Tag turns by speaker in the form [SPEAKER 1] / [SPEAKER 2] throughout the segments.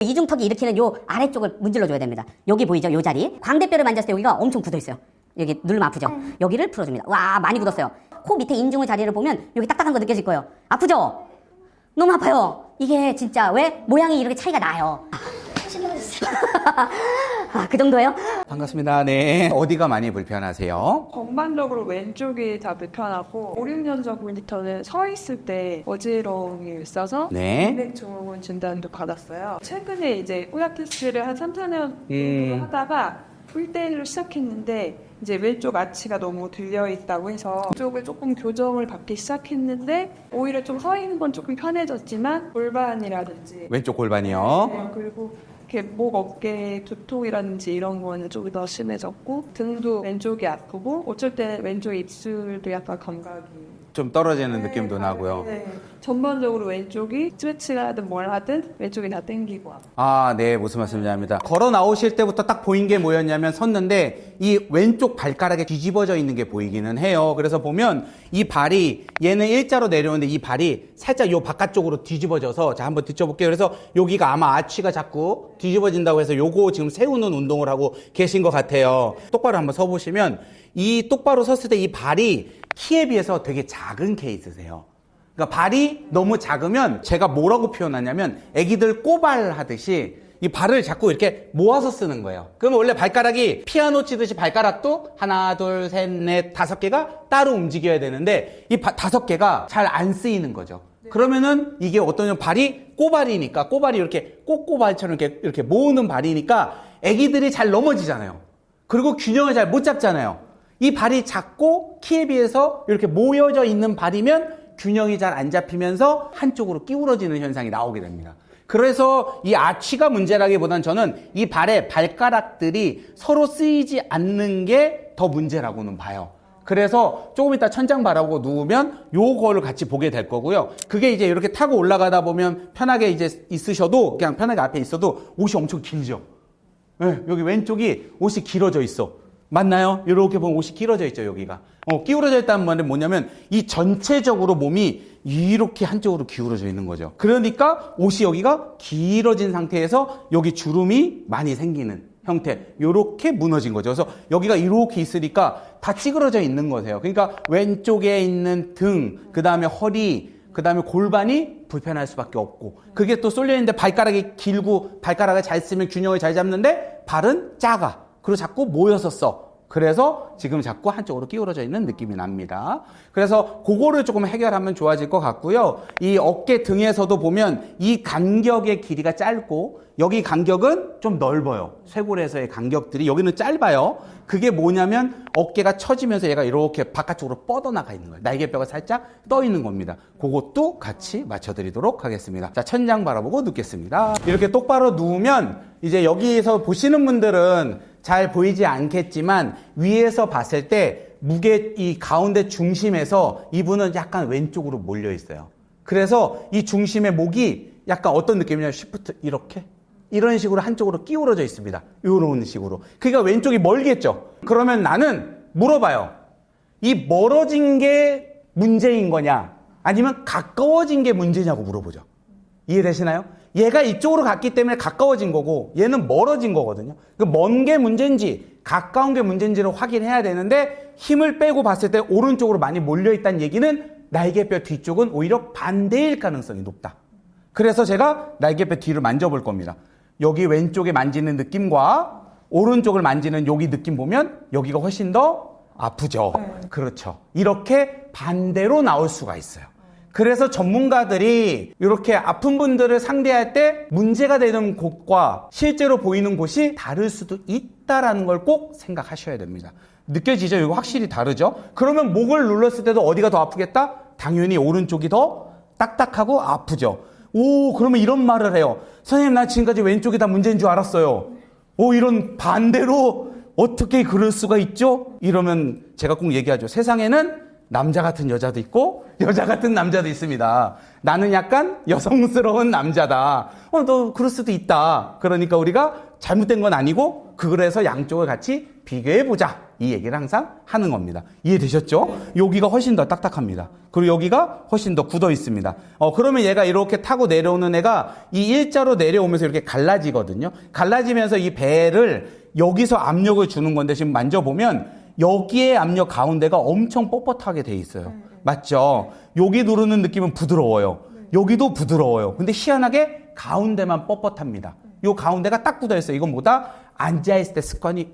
[SPEAKER 1] 이중턱이 일으키는 요 아래쪽을 문질러 줘야 됩니다. 여기 보이죠? 요 자리. 광대뼈를 만졌을 때 여기가 엄청 굳어 있어요. 여기 누르면 아프죠? 여기를 풀어줍니다. 와, 많이 굳었어요. 코 밑에 인중의 자리를 보면 여기 딱딱한 거 느껴질 거예요. 아프죠? 너무 아파요. 이게 진짜 왜 모양이 이렇게 차이가 나요. 아, 그 정도예요?
[SPEAKER 2] 반갑습니다. 네. 어디가 많이 불편하세요?
[SPEAKER 3] 전반적으로 왼쪽이 다 불편하고 5, 6년 전부터는 서 있을 때 어지러움이 있어서
[SPEAKER 2] 네.
[SPEAKER 3] 인맥 증후군 진단도 받았어요. 최근에 이제 피라테스를 한 3, 4년 하다가 풀데이로 시작했는데 이제 왼쪽 아치가 너무 들려 있다고 해서 이쪽을 조금 교정을 받기 시작했는데 오히려 좀 서 있는 건 조금 편해졌지만 골반이라든지
[SPEAKER 2] 왼쪽 골반이요.
[SPEAKER 3] 네, 그리고 이렇게 목, 어깨 두통이라든지 이런 거는 좀 더 심해졌고 등도 왼쪽이 아프고 어쩔 때 왼쪽 입술도 약간 감각이
[SPEAKER 2] 좀 떨어지는 느낌도 나고요.
[SPEAKER 3] 네. 전반적으로 왼쪽이 스트레치를 하든 뭘 하든 왼쪽이 다 땡기고 아프고.
[SPEAKER 2] 아, 네. 무슨 말씀인지 압니다. 걸어 나오실 때부터 딱 보인 게 뭐였냐면 섰는데 이 왼쪽 발가락에 뒤집어져 있는 게 보이기는 해요. 그래서 보면 이 발이 얘는 일자로 내려오는데 이 발이 살짝 요 바깥쪽으로 뒤집어져서 자, 한번 뒤쳐볼게요. 그래서 여기가 아마 아치가 자꾸 뒤집어진다고 해서 요거 지금 세우는 운동을 하고 계신 것 같아요. 똑바로 한번 서보시면 이 똑바로 섰을 때 이 발이 키에 비해서 되게 작은 케이스세요. 그러니까 발이 너무 작으면 제가 뭐라고 표현하냐면 애기들 꼬발 하듯이 이 발을 자꾸 이렇게 모아서 쓰는 거예요. 그러면 원래 발가락이 피아노 치듯이 발가락도 하나, 둘, 셋, 넷, 5개가 따로 움직여야 되는데 이 5개가 잘 안 쓰이는 거죠. 그러면은 이게 어떠냐면 발이 꼬발이니까 꼬발이 이렇게 꼬꼬발처럼 이렇게 모으는 발이니까 애기들이 잘 넘어지잖아요. 그리고 균형을 잘 못 잡잖아요. 이 발이 작고 키에 비해서 이렇게 모여져 있는 발이면 균형이 잘 안 잡히면서 한쪽으로 기울어지는 현상이 나오게 됩니다. 그래서 이 아치가 문제라기보다는 저는 이 발의 발가락들이 서로 쓰이지 않는 게 더 문제라고는 봐요. 그래서 조금 이따 천장 바라보고 누우면 요거를 같이 보게 될 거고요. 그게 이제 이렇게 타고 올라가다 보면 편하게 이제 있으셔도 그냥 편하게 앞에 있어도 옷이 엄청 길죠. 네, 여기 왼쪽이 옷이 길어져 있어. 맞나요? 이렇게 보면 옷이 길어져 있죠, 여기가. 기울어져 있다는 말은 뭐냐면 이 전체적으로 몸이 이렇게 한쪽으로 기울어져 있는 거죠. 그러니까 옷이 여기가 길어진 상태에서 여기 주름이 많이 생기는 형태. 이렇게 무너진 거죠. 그래서 여기가 이렇게 있으니까 다 찌그러져 있는 거세요. 그러니까 왼쪽에 있는 등, 그 다음에 허리, 그 다음에 골반이 불편할 수밖에 없고 그게 또 쏠려있는데 발가락이 길고 발가락을 잘 쓰면 균형을 잘 잡는데 발은 작아. 그리고 자꾸 모여서 써. 그래서 지금 자꾸 한쪽으로 기울어져 있는 느낌이 납니다. 그래서 그거를 조금 해결하면 좋아질 것 같고요. 이 어깨 등에서도 보면 이 간격의 길이가 짧고 여기 간격은 좀 넓어요. 쇄골에서의 간격들이 여기는 짧아요. 그게 뭐냐면 어깨가 처지면서 얘가 이렇게 바깥쪽으로 뻗어나가 있는 거예요. 날개뼈가 살짝 떠 있는 겁니다. 그것도 같이 맞춰드리도록 하겠습니다. 자, 천장 바라보고 눕겠습니다. 이렇게 똑바로 누우면 이제 여기에서 보시는 분들은 잘 보이지 않겠지만 위에서 봤을 때 무게 이 가운데 중심에서 이분은 약간 왼쪽으로 몰려 있어요. 그래서 이 중심의 목이 약간 어떤 느낌이냐면 쉬프트 이렇게 이런 식으로 한쪽으로 끼우러져 있습니다. 이런 식으로. 그러니까 왼쪽이 멀겠죠. 그러면 나는 물어봐요. 이 멀어진 게 문제인 거냐 아니면 가까워진 게 문제냐고 물어보죠. 이해되시나요? 얘가 이쪽으로 갔기 때문에 가까워진 거고 얘는 멀어진 거거든요. 먼 게 문제인지 가까운 게 문제인지를 확인해야 되는데 힘을 빼고 봤을 때 오른쪽으로 많이 몰려있다는 얘기는 날개뼈 뒤쪽은 오히려 반대일 가능성이 높다. 그래서 제가 날개뼈 뒤를 만져볼 겁니다. 여기 왼쪽에 만지는 느낌과 오른쪽을 만지는 여기 느낌 보면 여기가 훨씬 더 아프죠. 그렇죠. 이렇게 반대로 나올 수가 있어요. 그래서 전문가들이 이렇게 아픈 분들을 상대할 때 문제가 되는 곳과 실제로 보이는 곳이 다를 수도 있다라는 걸 꼭 생각하셔야 됩니다. 느껴지죠? 이거 확실히 다르죠? 그러면 목을 눌렀을 때도 어디가 더 아프겠다? 당연히 오른쪽이 더 딱딱하고 아프죠. 오, 그러면 이런 말을 해요. 선생님, 나 지금까지 왼쪽이 다 문제인 줄 알았어요. 오, 이런 반대로 어떻게 그럴 수가 있죠? 이러면 제가 꼭 얘기하죠. 세상에는 남자 같은 여자도 있고 여자 같은 남자도 있습니다. 나는 약간 여성스러운 남자다. 너 그럴 수도 있다. 그러니까 우리가 잘못된 건 아니고 그래서 양쪽을 같이 비교해보자. 이 얘기를 항상 하는 겁니다. 이해되셨죠? 여기가 훨씬 더 딱딱합니다. 그리고 여기가 훨씬 더 굳어 있습니다. 그러면 얘가 이렇게 타고 내려오는 애가 이 일자로 내려오면서 이렇게 갈라지거든요. 갈라지면서 이 배를 여기서 압력을 주는 건데 지금 만져보면 여기에 압력 가운데가 엄청 뻣뻣하게 돼 있어요. 맞죠? 여기 누르는 느낌은 부드러워요. 여기도 부드러워요. 근데 희한하게 가운데만 뻣뻣합니다. 요 가운데가 딱 굳어 있어요. 이건 뭐다? 앉아있을 때 습관이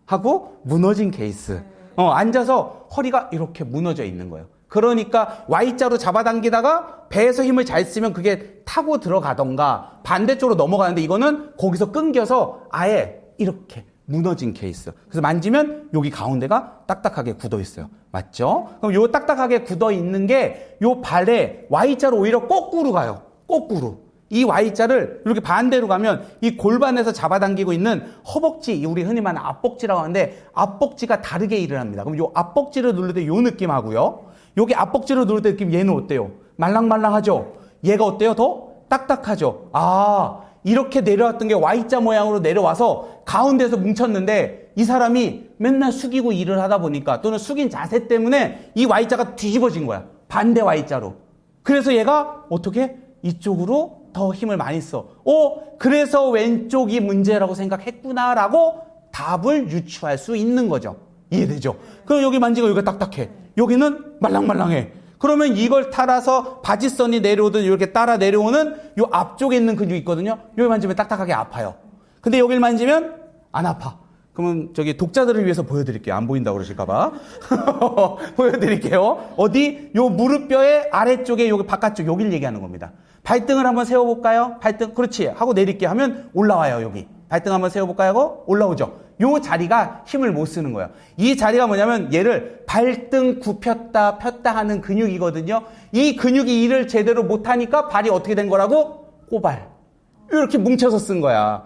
[SPEAKER 2] 하고 무너진 케이스. 앉아서 허리가 이렇게 무너져 있는 거예요. 그러니까 Y자로 잡아당기다가 배에서 힘을 잘 쓰면 그게 타고 들어가던가 반대쪽으로 넘어가는데 이거는 거기서 끊겨서 아예 이렇게 무너진 케이스. 그래서 만지면 여기 가운데가 딱딱하게 굳어 있어요. 맞죠? 그럼 요 딱딱하게 굳어 있는 게 요 발에 Y자로 오히려 거꾸로 가요. 거꾸로. 이 Y자를 이렇게 반대로 가면 이 골반에서 잡아당기고 있는 허벅지, 우리 흔히 말하는 앞벅지라고 하는데 앞벅지가 다르게 일을 합니다. 그럼 요 앞벅지를 누를 때 요 느낌하고요. 여기 앞벅지를 누를 때 느낌 얘는 어때요? 말랑말랑하죠? 얘가 어때요? 더 딱딱하죠? 이렇게 내려왔던 게 Y자 모양으로 내려와서 가운데서 뭉쳤는데 이 사람이 맨날 숙이고 일을 하다 보니까 또는 숙인 자세 때문에 이 Y자가 뒤집어진 거야. 반대 Y자로. 그래서 얘가 어떻게? 이쪽으로 더 힘을 많이 써. 그래서 왼쪽이 문제라고 생각했구나라고 답을 유추할 수 있는 거죠. 이해되죠? 그럼 여기 만지고 여기가 딱딱해. 여기는 말랑말랑해. 그러면 이걸 따라서 바지선이 내려오든 이렇게 따라 내려오는 요 앞쪽에 있는 근육이 있거든요. 여기 만지면 딱딱하게 아파요. 근데 여기를 만지면 안 아파. 그러면 저기 독자들을 위해서 보여드릴게요. 안 보인다고 그러실까봐. 보여드릴게요. 어디? 요 무릎뼈의 아래쪽에 여기 바깥쪽 여기를 얘기하는 겁니다. 발등을 한번 세워볼까요? 발등, 그렇지. 하고 내릴게 하면 올라와요, 여기. 발등 한번 세워볼까요? 하고 올라오죠. 요 자리가 힘을 못 쓰는 거예요. 이 자리가 뭐냐면 얘를 발등 굽혔다 폈다 하는 근육이거든요. 이 근육이 일을 제대로 못하니까 발이 어떻게 된 거라고? 꼬발. 이렇게 뭉쳐서 쓴 거야.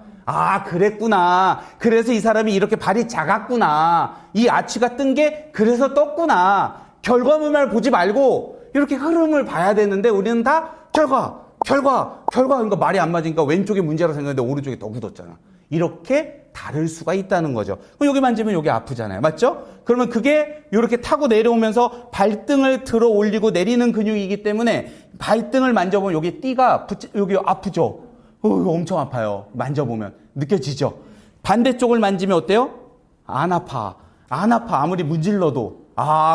[SPEAKER 2] 그랬구나. 그래서 이 사람이 이렇게 발이 작았구나. 이 아치가 뜬 게 그래서 떴구나. 결과물만 보지 말고 이렇게 흐름을 봐야 되는데 우리는 다 결과. 그러니까 말이 안 맞으니까 왼쪽이 문제라고 생각했는데 오른쪽이 더 굳었잖아. 이렇게 다를 수가 있다는 거죠. 그럼 여기 만지면 여기 아프잖아요. 맞죠? 그러면 그게 이렇게 타고 내려오면서 발등을 들어 올리고 내리는 근육이기 때문에 발등을 만져보면 여기 띠가 여기 아프죠? 이거 엄청 아파요. 만져보면. 느껴지죠? 반대쪽을 만지면 어때요? 안 아파. 아무리 문질러도.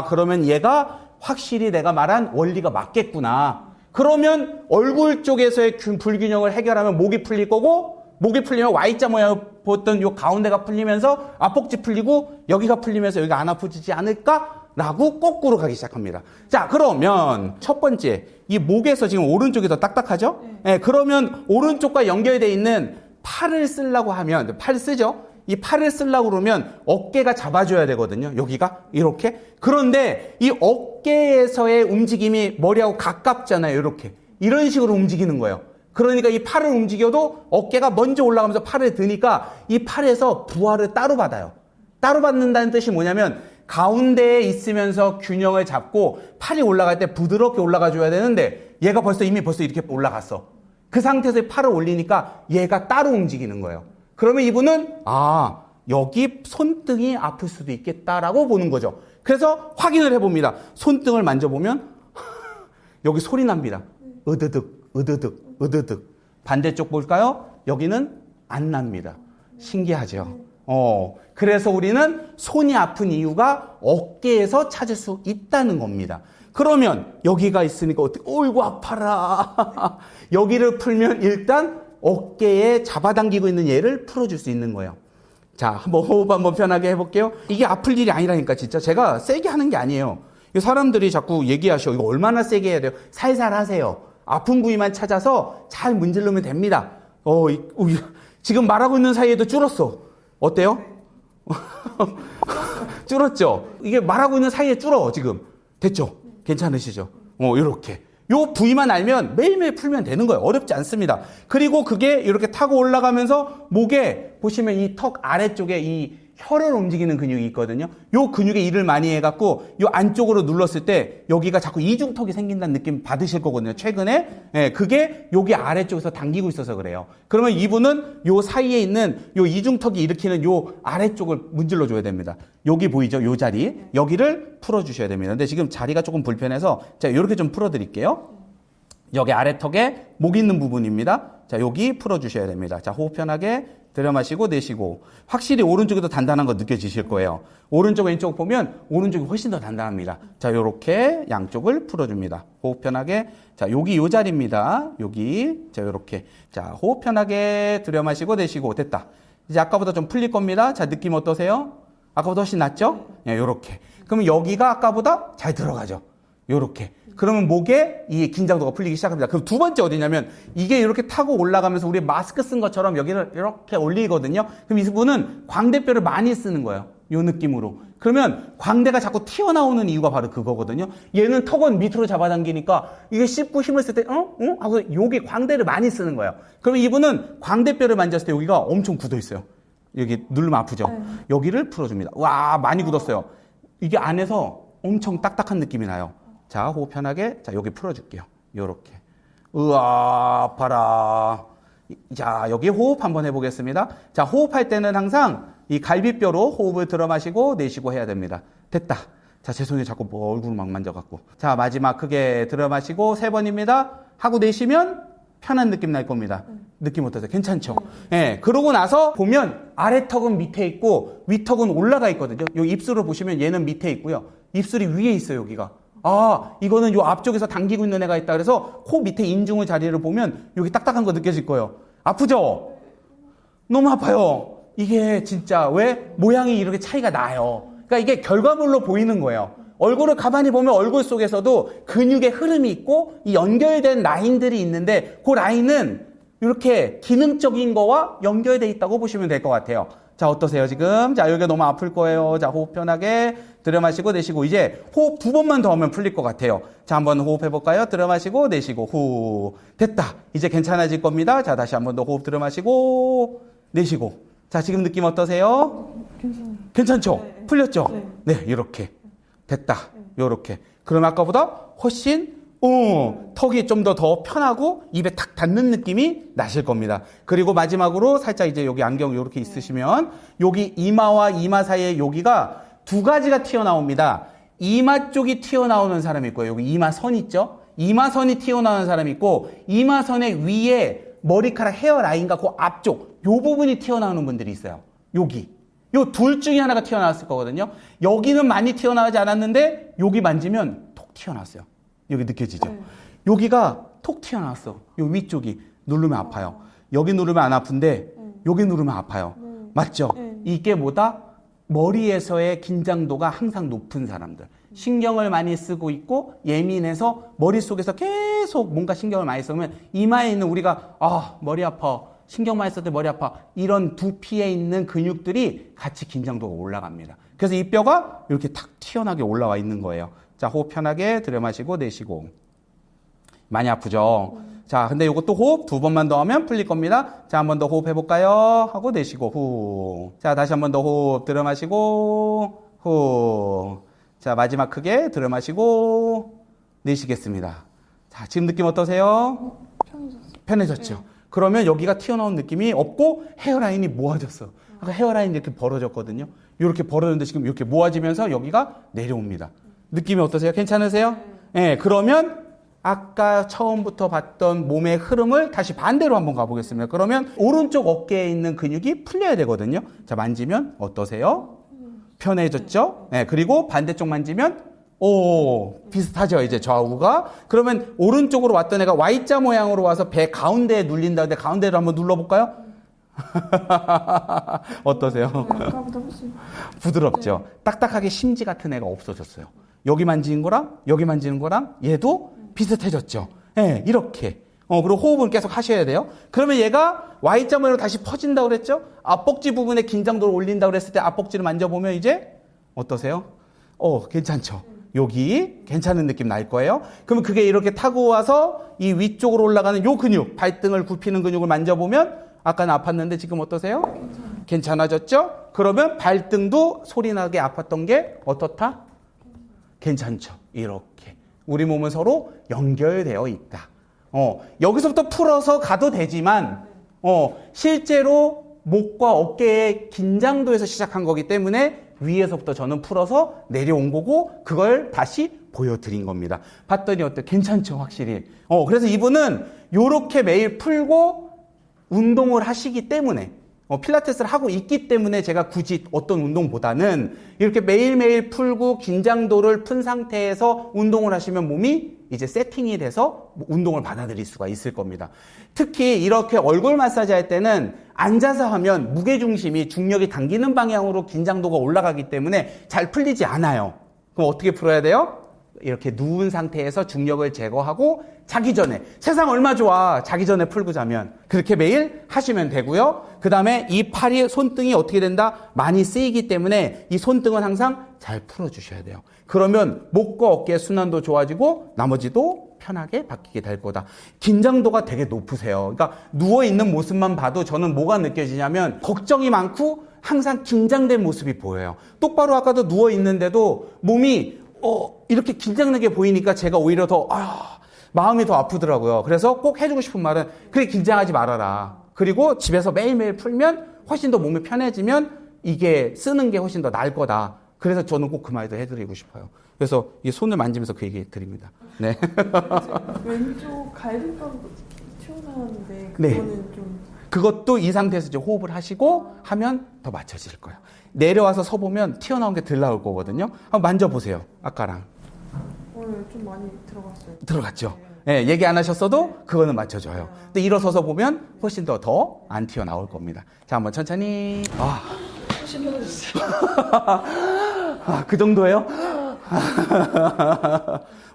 [SPEAKER 2] 그러면 얘가 확실히 내가 말한 원리가 맞겠구나. 그러면 얼굴 쪽에서의 불균형을 해결하면 목이 풀릴 거고, 목이 풀리면 Y자 모양을 보던 요 가운데가 풀리면서 앞벅지 풀리고 여기가 풀리면서 여기가 안 아프지지 않을까라고 거꾸로 가기 시작합니다. 자, 그러면 첫 번째 이 목에서 지금 오른쪽이 더 딱딱하죠? 네, 그러면 오른쪽과 연결되어 있는 팔을 쓰려고 하면 팔 쓰죠? 이 팔을 쓰려고 그러면 어깨가 잡아줘야 되거든요. 여기가 이렇게. 그런데 이 어깨에서의 움직임이 머리하고 가깝잖아요. 이렇게. 이런 식으로 움직이는 거예요. 그러니까 이 팔을 움직여도 어깨가 먼저 올라가면서 팔을 드니까 이 팔에서 부하를 따로 받아요. 따로 받는다는 뜻이 뭐냐면 가운데에 있으면서 균형을 잡고 팔이 올라갈 때 부드럽게 올라가 줘야 되는데 얘가 이미 이렇게 올라갔어. 그 상태에서 팔을 올리니까 얘가 따로 움직이는 거예요. 그러면 이분은 여기 손등이 아플 수도 있겠다라고 보는 거죠. 그래서 확인을 해봅니다. 손등을 만져보면 여기 소리 납니다. 으드득. 반대쪽 볼까요? 여기는 안 납니다. 신기하죠? 그래서 우리는 손이 아픈 이유가 어깨에서 찾을 수 있다는 겁니다. 그러면 여기가 있으니까 어이구 아파라. 여기를 풀면 일단 어깨에 잡아당기고 있는 얘를 풀어줄 수 있는 거예요. 자, 호흡 한번 편하게 해볼게요. 이게 아플 일이 아니라니까 진짜. 제가 세게 하는 게 아니에요. 사람들이 자꾸 얘기하셔. 이거 얼마나 세게 해야 돼요? 살살 하세요. 아픈 부위만 찾아서 잘 문지르면 됩니다. 지금 말하고 있는 사이에도 줄었어. 어때요? 줄었죠? 이게 말하고 있는 사이에 줄어, 지금. 됐죠? 괜찮으시죠? 요렇게. 요 부위만 알면 매일매일 풀면 되는 거예요. 어렵지 않습니다. 그리고 그게 이렇게 타고 올라가면서 목에 보시면 이 턱 아래쪽에 이 혀를 움직이는 근육이 있거든요. 요 근육에 일을 많이 해갖고 요 안쪽으로 눌렀을 때 여기가 자꾸 이중턱이 생긴다는 느낌 받으실 거거든요. 최근에. 예, 그게 여기 아래쪽에서 당기고 있어서 그래요. 그러면 이분은 요 사이에 있는 요 이중턱이 일으키는 요 아래쪽을 문질러 줘야 됩니다. 여기 보이죠? 요 자리. 여기를 풀어주셔야 됩니다. 근데 지금 자리가 조금 불편해서 자, 요렇게 좀 풀어드릴게요. 여기 아래턱에 목 있는 부분입니다. 자, 여기 풀어주셔야 됩니다. 자, 호흡 편하게 들여 마시고 내쉬고. 확실히 오른쪽이 더 단단한 거 느껴지실 거예요. 오른쪽 왼쪽 보면 오른쪽이 훨씬 더 단단합니다. 자, 요렇게 양쪽을 풀어줍니다. 호흡 편하게. 자, 여기 요 자리입니다. 여기. 자, 요렇게. 자, 호흡 편하게 들여 마시고 내쉬고. 됐다. 이제 아까보다 좀 풀릴 겁니다. 자, 느낌 어떠세요? 아까보다 훨씬 낫죠? 네, 요렇게. 그러면 여기가 아까보다 잘 들어가죠. 요렇게. 그러면 목에 이 긴장도가 풀리기 시작합니다. 그럼 두 번째 어디냐면 이게 이렇게 타고 올라가면서 우리 마스크 쓴 것처럼 여기를 이렇게 올리거든요. 그럼 이분은 광대뼈를 많이 쓰는 거예요. 요 느낌으로. 그러면 광대가 자꾸 튀어나오는 이유가 바로 그거거든요. 얘는 턱은 밑으로 잡아당기니까 이게 씹고 힘을 쓸 때 하고 여기 광대를 많이 쓰는 거예요. 그러면 이분은 광대뼈를 만졌을 때 여기가 엄청 굳어 있어요. 여기 누르면 아프죠? 여기를 풀어줍니다. 와, 많이 굳었어요. 이게 안에서 엄청 딱딱한 느낌이 나요. 자, 호흡 편하게. 자, 여기 풀어줄게요. 요렇게. 으아, 아파라. 자, 여기 호흡 한번 해보겠습니다. 자, 호흡할 때는 항상 이 갈비뼈로 호흡을 들어 마시고 내쉬고 해야 됩니다. 됐다. 자, 죄송해요. 자꾸 뭐 얼굴을 막 만져갖고. 자, 마지막 크게 들어 마시고 3번입니다. 하고 내쉬면 편한 느낌 날 겁니다. 느낌 어떠세요? 괜찮죠? 예. 그러고 나서 보면 아래턱은 밑에 있고 위턱은 올라가 있거든요. 요 입술을 보시면 얘는 밑에 있고요. 입술이 위에 있어요, 여기가. 아, 이거는 요 앞쪽에서 당기고 있는 애가 있다. 그래서 코 밑에 인중의 자리를 보면 여기 딱딱한 거 느껴질 거예요. 아프죠? 너무 아파요. 이게 진짜 왜 모양이 이렇게 차이가 나요. 그러니까 이게 결과물로 보이는 거예요. 얼굴을 가만히 보면 얼굴 속에서도 근육의 흐름이 있고 이 연결된 라인들이 있는데 그 라인은 이렇게 기능적인 거와 연결돼 있다고 보시면 될 것 같아요. 자, 어떠세요, 지금? 자, 여기가 너무 아플 거예요. 자, 호흡 편하게 들여 마시고 내쉬고. 이제 호흡 2번만 더 하면 풀릴 것 같아요. 자, 한번 호흡 해볼까요? 들여 마시고 내쉬고. 후. 됐다. 이제 괜찮아질 겁니다. 자, 다시 한번 더 호흡 들여 마시고 내쉬고. 자, 지금 느낌 어떠세요?
[SPEAKER 3] 괜찮아요.
[SPEAKER 2] 괜찮죠?
[SPEAKER 3] 네.
[SPEAKER 2] 풀렸죠?
[SPEAKER 3] 네.
[SPEAKER 2] 네, 이렇게. 됐다. 요렇게. 그럼 아까보다 훨씬 턱이 좀 더 편하고 입에 탁 닿는 느낌이 나실 겁니다. 그리고 마지막으로 살짝 이제 여기 안경 이렇게 있으시면 여기 이마와 이마 사이에 여기가 두 가지가 튀어나옵니다. 이마 쪽이 튀어나오는 사람이 있고요. 여기 이마선 있죠? 이마선이 튀어나오는 사람이 있고 이마선의 위에 머리카락 헤어라인과 그 앞쪽 요 부분이 튀어나오는 분들이 있어요. 여기. 요 둘 중에 하나가 튀어나왔을 거거든요. 여기는 많이 튀어나오지 않았는데 여기 만지면 톡 튀어나왔어요. 여기 느껴지죠? 여기가 톡 튀어나왔어. 요 위쪽이 누르면 아파요. 여기 누르면 안 아픈데 여기 누르면 아파요. 맞죠? 이게 뭐다? 머리에서의 긴장도가 항상 높은 사람들. 신경을 많이 쓰고 있고 예민해서 머릿속에서 계속 뭔가 신경을 많이 쓰면 이마에 있는 우리가 머리 아파. 신경 많이 쓸 때 머리 아파. 이런 두피에 있는 근육들이 같이 긴장도가 올라갑니다. 그래서 이 뼈가 이렇게 탁 튀어나게 올라와 있는 거예요. 자, 호흡 편하게 들여 마시고 내쉬고. 많이 아프죠? 자, 근데 이것도 호흡 2번만 더 하면 풀릴 겁니다. 자, 한 번 더 호흡 해볼까요? 하고 내쉬고, 후. 자, 다시 한 번 더 호흡 들여 마시고, 후. 자, 마지막 크게 들여 마시고, 내쉬겠습니다. 자, 지금 느낌 어떠세요? 편해졌죠? 네. 그러면 여기가 튀어나온 느낌이 없고 헤어라인이 모아졌어. 아까 헤어라인이 이렇게 벌어졌거든요. 이렇게 벌어졌는데 지금 이렇게 모아지면서 여기가 내려옵니다. 느낌이 어떠세요? 괜찮으세요? 네. 그러면 아까 처음부터 봤던 몸의 흐름을 다시 반대로 한번 가보겠습니다. 그러면 오른쪽 어깨에 있는 근육이 풀려야 되거든요. 자, 만지면 어떠세요? 편해졌죠? 네. 그리고 반대쪽 만지면 비슷하죠, 이제 좌우가. 그러면 오른쪽으로 왔던 애가 Y자 모양으로 와서 배 가운데에 눌린다는데 가운데를 한번 눌러볼까요? 어떠세요?
[SPEAKER 3] 아까보다 훨씬
[SPEAKER 2] 부드럽죠? 딱딱하게 심지 같은 애가 없어졌어요. 여기 만지는 거랑 여기 만지는 거랑 얘도 비슷해졌죠? 네, 이렇게. 그리고 호흡은 계속 하셔야 돼요. 그러면 얘가 Y자 모양으로 다시 퍼진다고 그랬죠? 앞벅지 부분에 긴장도를 올린다고 그랬을 때 앞벅지를 만져보면 이제 어떠세요? 괜찮죠? 여기 괜찮은 느낌 날 거예요. 그러면 그게 이렇게 타고 와서 이 위쪽으로 올라가는 요 근육, 발등을 굽히는 근육을 만져보면 아까는 아팠는데 지금 어떠세요? 괜찮아졌죠? 그러면 발등도 소리나게 아팠던 게 어떻다? 괜찮죠. 이렇게. 우리 몸은 서로 연결되어 있다. 여기서부터 풀어서 가도 되지만, 실제로 목과 어깨의 긴장도에서 시작한 거기 때문에 위에서부터 저는 풀어서 내려온 거고, 그걸 다시 보여드린 겁니다. 봤더니 어때? 괜찮죠, 확실히. 그래서 이분은 요렇게 매일 풀고 운동을 하시기 때문에, 필라테스를 하고 있기 때문에 제가 굳이 어떤 운동보다는 이렇게 매일매일 풀고 긴장도를 푼 상태에서 운동을 하시면 몸이 이제 세팅이 돼서 운동을 받아들일 수가 있을 겁니다. 특히 이렇게 얼굴 마사지 할 때는 앉아서 하면 무게중심이 중력이 당기는 방향으로 긴장도가 올라가기 때문에 잘 풀리지 않아요. 그럼 어떻게 풀어야 돼요? 이렇게 누운 상태에서 중력을 제거하고 자기 전에, 세상 얼마 좋아, 자기 전에 풀고 자면. 그렇게 매일 하시면 되고요. 그 다음에 이 팔이, 손등이 어떻게 된다? 많이 쓰이기 때문에 이 손등은 항상 잘 풀어주셔야 돼요. 그러면 목과 어깨의 순환도 좋아지고 나머지도 편하게 바뀌게 될 거다. 긴장도가 되게 높으세요. 그러니까 누워있는 모습만 봐도 저는 뭐가 느껴지냐면 걱정이 많고 항상 긴장된 모습이 보여요. 똑바로 아까도 누워있는데도 몸이 이렇게 긴장되게 보이니까 제가 오히려 더 마음이 더 아프더라고요. 그래서 꼭 해주고 싶은 말은 그래, 긴장하지 말아라. 그리고 집에서 매일매일 풀면 훨씬 더 몸이 편해지면 이게 쓰는 게 훨씬 더 나을 거다. 그래서 저는 꼭 그 말도 해드리고 싶어요. 그래서 이 손을 만지면서 그 얘기 드립니다. 네.
[SPEAKER 4] 왼쪽 갈비뼈도 튀어나왔는데
[SPEAKER 2] 네.
[SPEAKER 4] 그거는 좀
[SPEAKER 2] 그것도 이 상태에서 이제 호흡을 하시고 하면 더 맞춰질 거예요. 내려와서 서보면 튀어나온 게 덜 나올 거거든요. 한번 만져보세요. 아까랑.
[SPEAKER 4] 오늘 좀 많이 들어갔어요.
[SPEAKER 2] 들어갔죠? 네, 얘기 안 하셨어도 그거는 맞춰줘요. 근데 일어서서 보면 훨씬 더 안 튀어나올 겁니다. 자, 한번 천천히.
[SPEAKER 4] 훨씬 편해졌어요.
[SPEAKER 2] 그 정도예요?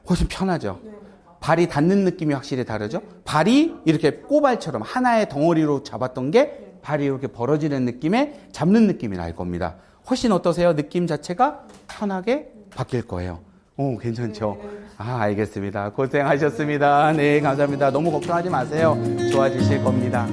[SPEAKER 2] 훨씬 편하죠?
[SPEAKER 4] 네.
[SPEAKER 2] 발이 닿는 느낌이 확실히 다르죠? 발이 이렇게 꼬발처럼 하나의 덩어리로 잡았던 게 발이 이렇게 벌어지는 느낌에 잡는 느낌이 날 겁니다. 훨씬 어떠세요? 느낌 자체가 편하게 바뀔 거예요. 괜찮죠? 알겠습니다. 고생하셨습니다. 네, 감사합니다. 너무 걱정하지 마세요. 좋아지실 겁니다.